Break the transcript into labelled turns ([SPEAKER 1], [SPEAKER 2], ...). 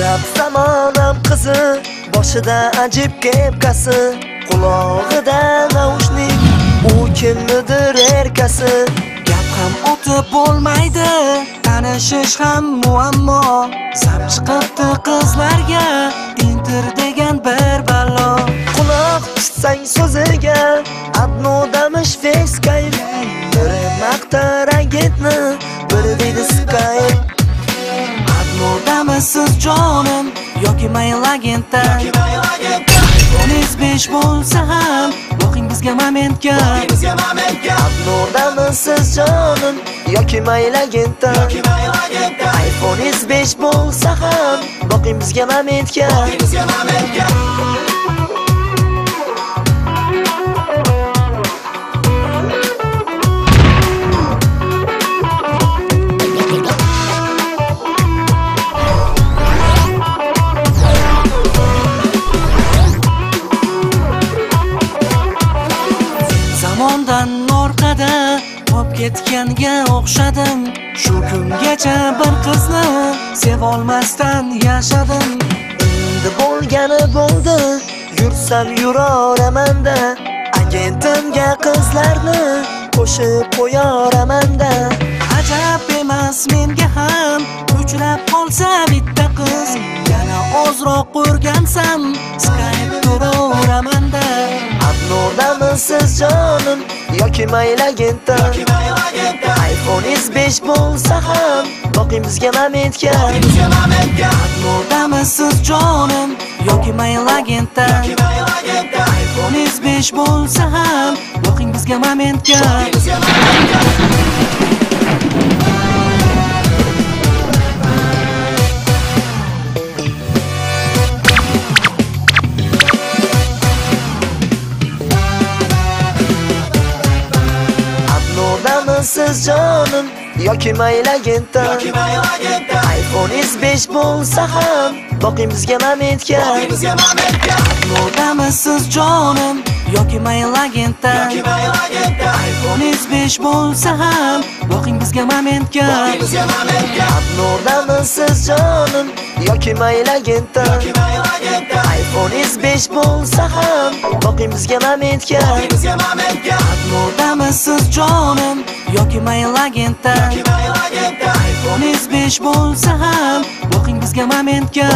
[SPEAKER 1] Ajab zamonam qizi, boshida ajib kepkasi, qulog'ida naushnik, u kimnidir erkasi.
[SPEAKER 2] Gap ham o'tib bo'lmaydi, tanishish ham muammo. Sap chiqibdi qizlarga, Inter degan bir balo.
[SPEAKER 1] Quloq tutsang so'ziga, adnodamish facekayf. Biri maqtar agentni, biri deydi Skype.
[SPEAKER 2] Adnodamisiz jonim, yoki mail agentdan. Fonis 5 bo'lsa ham, boqing bizga momentga.
[SPEAKER 1] Adnodamisiz jonim, yoki mail agentdan. iPhone 5 bo'lsa ham, boqing bizga momentga.
[SPEAKER 2] Zamondan orqada qolib ketganga o'xshadim. Shu kungacha bir qizni sevolmasdan yashadim.
[SPEAKER 1] Endi bo'lgani bo'ldi, yursam yuraramanda. Agentimga qizlarni qo'shib qo'yaramanda.
[SPEAKER 2] Ajab emas menga ham uchrab qolsa bitta qiz. Yana ozroq o'rgansam Skype turaveramanda.
[SPEAKER 1] Adnodamisiz jonim, yoki mail agentdan. iPhone 5 bo'lsa ham, boqing bizga momentga.
[SPEAKER 2] Adnodamisiz jonim, yoki mail agentdan. iPhone 5 bo'lsa ham, boqing bizga momentga.
[SPEAKER 1] Adnodamisiz jonim, yoki mail agentdan. iPhone 5 bo'lsa ham, boqing bizga momentga.
[SPEAKER 2] Adnodamisiz jonim, yoki mail agentdan. iPhone 5 bo'lsa ham, boqing bizga momentga.
[SPEAKER 1] Adnodamisiz jonim, yoki mail agentdan. iPhone 5 bo'lsa ham, boqing bizga momentga.
[SPEAKER 2] Adnodamisiz jonim, yoki mail agentdan. iPhone 5 bo'lsa ham, boqing bizga momentga.